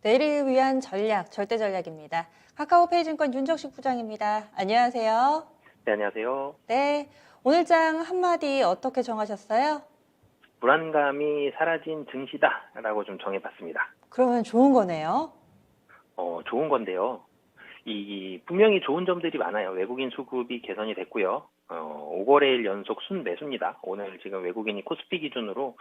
내일을 위한 전략, 절대 전략입니다. 카카오페이증권 윤정식 부장입니다. 안녕하세요. 네, 안녕하세요. 네, 오늘장 한마디 어떻게 정하셨어요? 불안감이 사라진 증시다라고 좀 정해봤습니다. 그러면 좋은 거네요. 좋은 건데요. 분명히 좋은 점들이 많아요. 외국인 수급이 개선이 됐고요. 5거래일 연속 순매수입니다. 오늘 지금 외국인이 코스피 기준으로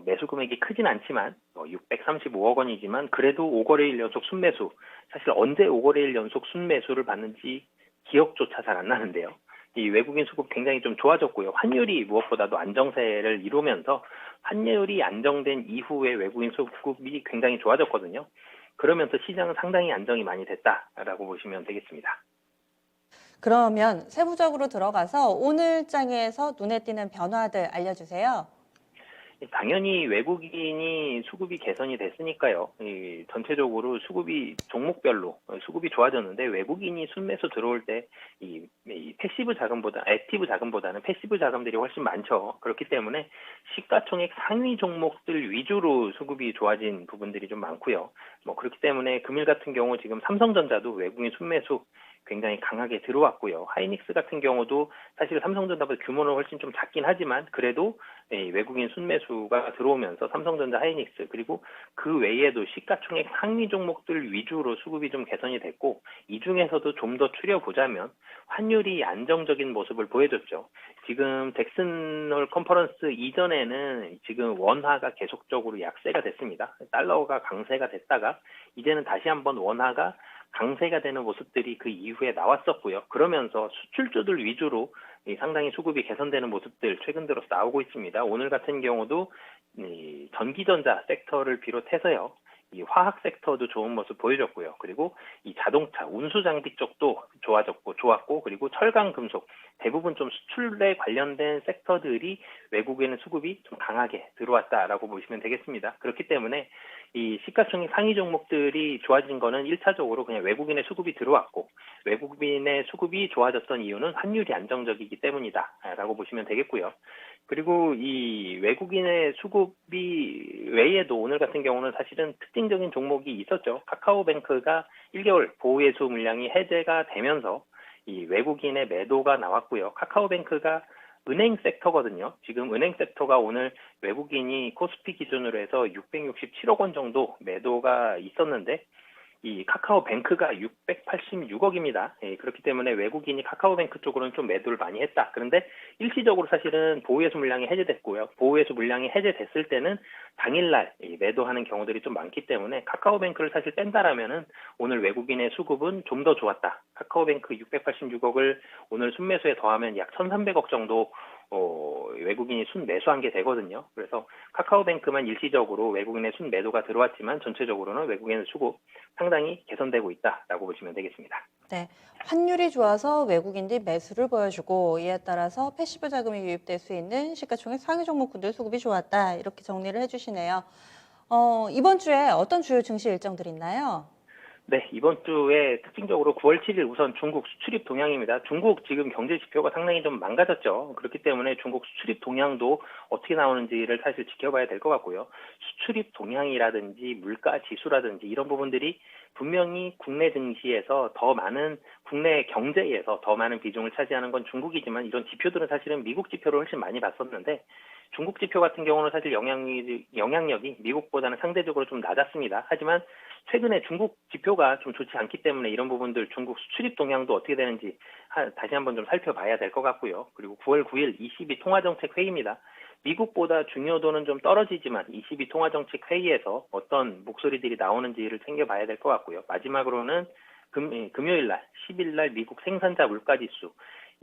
매수 금액이 크진 않지만 635억 원이지만 그래도 5거래일 연속 순매수. 사실 언제 5거래일 연속 순매수를 받는지 기억조차 잘 안 나는데요. 이 외국인 수급 굉장히 좀 좋아졌고요. 환율이 무엇보다도 안정세를 이루면서 환율이 안정된 이후에 외국인 수급이 굉장히 좋아졌거든요. 그러면서 시장은 상당히 안정이 많이 됐다라고 보시면 되겠습니다. 그러면 세부적으로 들어가서 오늘장에서 눈에 띄는 변화들 알려주세요. 당연히 외국인이 수급이 개선이 됐으니까요. 전체적으로 수급이 종목별로 수급이 좋아졌는데 외국인이 순매수 들어올 때 패시브 자금보다 액티브 자금보다는 패시브 자금들이 훨씬 많죠. 그렇기 때문에 시가총액 상위 종목들 위주로 수급이 좋아진 부분들이 좀 많고요. 그렇기 때문에 금일 같은 경우 지금 삼성전자도 외국인 순매수 굉장히 강하게 들어왔고요. 하이닉스 같은 경우도 사실 삼성전자보다 규모는 훨씬 좀 작긴 하지만 그래도 외국인 순매수가 들어오면서 삼성전자, 하이닉스 그리고 그 외에도 시가총액 상위 종목들 위주로 수급이 좀 개선이 됐고 이 중에서도 좀 더 추려보자면 환율이 안정적인 모습을 보여줬죠. 지금 덱슨홀 컨퍼런스 이전에는 지금 원화가 계속적으로 약세가 됐습니다. 달러가 강세가 됐다가 이제는 다시 한번 원화가 강세가 되는 모습들이 그 이후에 나왔었고요. 그러면서 수출주들 위주로 상당히 수급이 개선되는 모습들 최근 들어서 나오고 있습니다. 오늘 같은 경우도 전기전자 섹터를 비롯해서요. 이 화학 섹터도 좋은 모습 보여줬고요. 그리고 이 자동차, 운수장비 쪽도 좋았고, 그리고 철강, 금속, 대부분 좀 수출에 관련된 섹터들이 외국에는 수급이 좀 강하게 들어왔다라고 보시면 되겠습니다. 그렇기 때문에 이 시가총액 상위 종목들이 좋아진 거는 1차적으로 그냥 외국인의 수급이 들어왔고, 외국인의 수급이 좋아졌던 이유는 환율이 안정적이기 때문이다라고 보시면 되겠고요. 그리고 이 외국인의 수급이 외에도 오늘 같은 경우는 사실은 특징적인 종목이 있었죠. 카카오뱅크가 1개월 보호예수 물량이 해제가 되면서 이 외국인의 매도가 나왔고요. 카카오뱅크가 은행 섹터거든요. 지금 은행 섹터가 오늘 외국인이 코스피 기준으로 해서 667억 원 정도 매도가 있었는데 이 카카오뱅크가 686억입니다. 그렇기 때문에 외국인이 카카오뱅크 쪽으로는 좀 매도를 많이 했다. 그런데 일시적으로 사실은 보호예수 물량이 해제됐고요. 보호예수 물량이 해제됐을 때는 당일날 매도하는 경우들이 좀 많기 때문에 카카오뱅크를 사실 뺀다라면은 오늘 외국인의 수급은 좀 더 좋았다. 카카오뱅크 686억을 오늘 순매수에 더하면 약 1,300억 정도 외국인이 순매수한 게 되거든요. 그래서 카카오뱅크만 일시적으로 외국인의 순매도가 들어왔지만 전체적으로는 외국인의 수급 상당히 개선되고 있다라고 보시면 되겠습니다. 네, 환율이 좋아서 외국인들이 매수를 보여주고 이에 따라서 패시브 자금이 유입될 수 있는 시가총액 상위 종목군들 수급이 좋았다. 이렇게 정리를 해주시네요. 이번 주에 어떤 주요 증시 일정들이 있나요? 네, 이번 주에 특징적으로 9월 7일 우선 중국 수출입 동향입니다. 중국 지금 경제 지표가 상당히 좀 망가졌죠. 그렇기 때문에 중국 수출입 동향도 어떻게 나오는지를 사실 지켜봐야 될 것 같고요. 수출입 동향이라든지 물가 지수라든지 이런 부분들이 분명히 국내 증시에서 더 많은 국내 경제에서 더 많은 비중을 차지하는 건 중국이지만 이런 지표들은 사실은 미국 지표를 훨씬 많이 봤었는데 중국 지표 같은 경우는 사실 영향력이 미국보다는 상대적으로 좀 낮았습니다. 하지만 최근에 중국 지표가 좀 좋지 않기 때문에 이런 부분들 중국 수출입 동향도 어떻게 되는지 다시 한번 좀 살펴봐야 될 것 같고요. 그리고 9월 9일 22 통화정책 회의입니다. 미국보다 중요도는 좀 떨어지지만 22 통화정책 회의에서 어떤 목소리들이 나오는지를 챙겨봐야 될 것 같고요. 마지막으로는 금요일 날 10일 날 미국 생산자 물가지수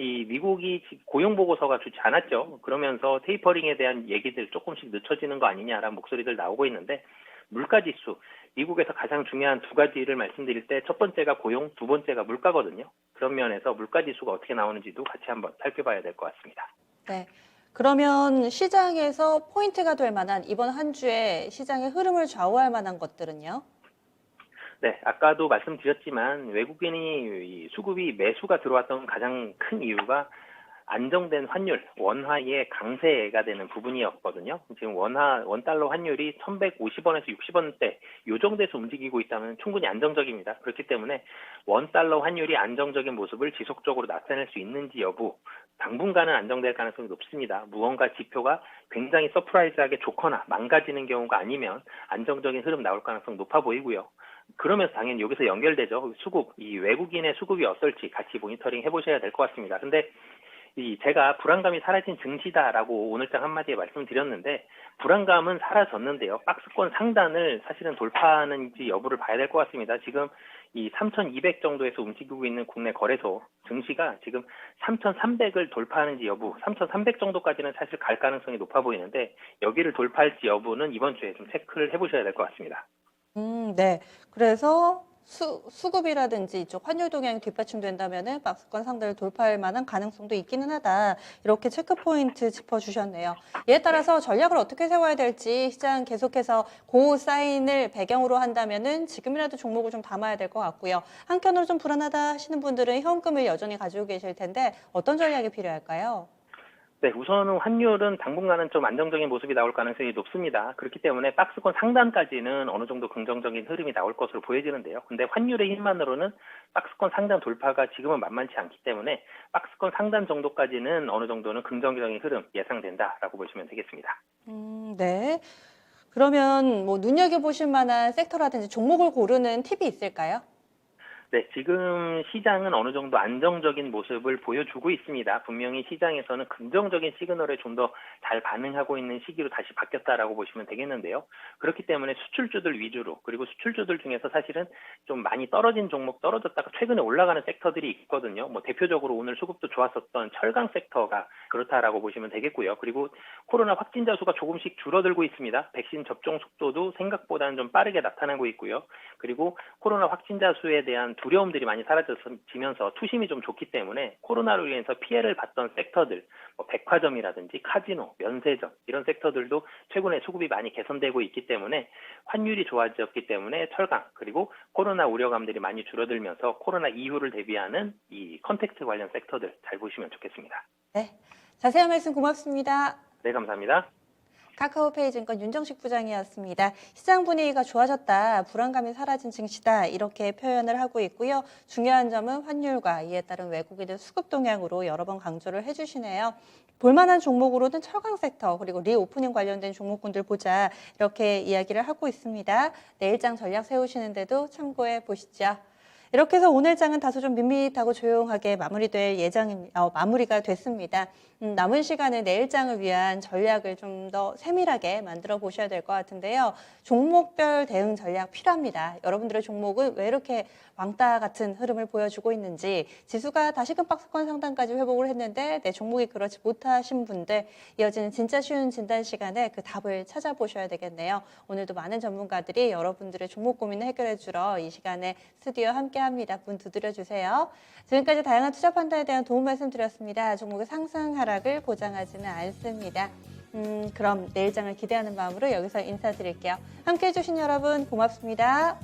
이 미국이 고용 보고서가 좋지 않았죠. 그러면서 테이퍼링에 대한 얘기들 조금씩 늦춰지는 거 아니냐라는 목소리들 나오고 있는데 물가지수 미국에서 가장 중요한 두 가지를 말씀드릴 때 첫 번째가 고용, 두 번째가 물가거든요. 그런 면에서 물가지수가 어떻게 나오는지도 같이 한번 살펴봐야 될 것 같습니다. 네. 그러면 시장에서 포인트가 될 만한 이번 한 주에 시장의 흐름을 좌우할 만한 것들은요? 네, 아까도 말씀드렸지만 외국인이 이 수급이 매수가 들어왔던 가장 큰 이유가 안정된 환율, 원화의 강세가 되는 부분이었거든요. 지금 원달러 환율이 1150원에서 60원대 요 정도에서 움직이고 있다면 충분히 안정적입니다. 그렇기 때문에 원달러 환율이 안정적인 모습을 지속적으로 나타낼 수 있는지 여부, 당분간은 안정될 가능성이 높습니다. 무언가 지표가 굉장히 서프라이즈하게 좋거나 망가지는 경우가 아니면 안정적인 흐름 나올 가능성 높아 보이고요. 그러면서 당연히 여기서 연결되죠. 수급, 이 외국인의 수급이 어떨지 같이 모니터링 해보셔야 될 것 같습니다. 근데 제가 불안감이 사라진 증시다라고 오늘장 한마디에 말씀드렸는데 불안감은 사라졌는데요. 박스권 상단을 사실은 돌파하는지 여부를 봐야 될 것 같습니다. 지금 이 3,200 정도에서 움직이고 있는 국내 거래소 증시가 지금 3,300을 돌파하는지 여부, 3,300 정도까지는 사실 갈 가능성이 높아 보이는데 여기를 돌파할지 여부는 이번 주에 좀 체크를 해보셔야 될 것 같습니다. 네. 그래서 수급이라든지 이쪽 환율 동향이 뒷받침된다면은 박스권 상단을 돌파할 만한 가능성도 있기는 하다. 이렇게 체크 포인트 짚어주셨네요. 이에 따라서 전략을 어떻게 세워야 될지 시장 계속해서 고 사인을 배경으로 한다면은 지금이라도 종목을 좀 담아야 될 것 같고요. 한편으로 좀 불안하다 하시는 분들은 현금을 여전히 가지고 계실 텐데 어떤 전략이 필요할까요? 네, 우선은 환율은 당분간은 좀 안정적인 모습이 나올 가능성이 높습니다. 그렇기 때문에 박스권 상단까지는 어느 정도 긍정적인 흐름이 나올 것으로 보여지는데요. 근데 환율의 힘만으로는 박스권 상단 돌파가 지금은 만만치 않기 때문에 박스권 상단 정도까지는 어느 정도는 긍정적인 흐름 예상된다라고 보시면 되겠습니다. 네. 그러면 뭐 눈여겨보실 만한 섹터라든지 종목을 고르는 팁이 있을까요? 네, 지금 시장은 어느 정도 안정적인 모습을 보여주고 있습니다. 분명히 시장에서는 긍정적인 시그널에 좀 더 잘 반응하고 있는 시기로 다시 바뀌었다라고 보시면 되겠는데요. 그렇기 때문에 수출주들 위주로, 그리고 수출주들 중에서 사실은 좀 많이 떨어진 종목, 떨어졌다가 최근에 올라가는 섹터들이 있거든요. 뭐 대표적으로 오늘 수급도 좋았었던 철강 섹터가 그렇다라고 보시면 되겠고요. 그리고 코로나 확진자 수가 조금씩 줄어들고 있습니다. 백신 접종 속도도 생각보다는 좀 빠르게 나타나고 있고요. 그리고 코로나 확진자 수에 대한 두려움들이 많이 사라지면서 투심이 좀 좋기 때문에 코로나로 인해서 피해를 봤던 섹터들, 뭐 백화점이라든지 카지노, 면세점 이런 섹터들도 최근에 수급이 많이 개선되고 있기 때문에 환율이 좋아졌기 때문에 철강 그리고 코로나 우려감들이 많이 줄어들면서 코로나 이후를 대비하는 이 컨택트 관련 섹터들 잘 보시면 좋겠습니다. 네. 자세한 말씀 고맙습니다. 네, 감사합니다. 카카오페이증권 윤정식 부장이었습니다. 시장 분위기가 좋아졌다, 불안감이 사라진 증시다 이렇게 표현을 하고 있고요. 중요한 점은 환율과 이에 따른 외국인의 수급 동향으로 여러 번 강조를 해주시네요. 볼만한 종목으로는 철강 섹터 그리고 리오프닝 관련된 종목군들 보자 이렇게 이야기를 하고 있습니다. 내일장 전략 세우시는데도 참고해 보시죠. 이렇게 해서 오늘 장은 다소 좀 밋밋하고 조용하게 마무리가 됐습니다. 남은 시간에 내일 장을 위한 전략을 좀 더 세밀하게 만들어 보셔야 될 것 같은데요. 종목별 대응 전략 필요합니다. 여러분들의 종목은 왜 이렇게 왕따 같은 흐름을 보여주고 있는지, 지수가 다시금 박스권 상단까지 회복을 했는데 내 종목이 그렇지 못하신 분들, 이어지는 진짜 쉬운 진단 시간에 그 답을 찾아보셔야 되겠네요. 오늘도 많은 전문가들이 여러분들의 종목 고민을 해결해 주러 이 시간에 스튜디오 함께합니다. 문 두드려 주세요. 지금까지 다양한 투자 판단에 대한 도움 말씀드렸습니다. 종목의 상승 하락을 보장하지는 않습니다. 그럼 내일장을 기대하는 마음으로 여기서 인사드릴게요. 함께해 주신 여러분 고맙습니다.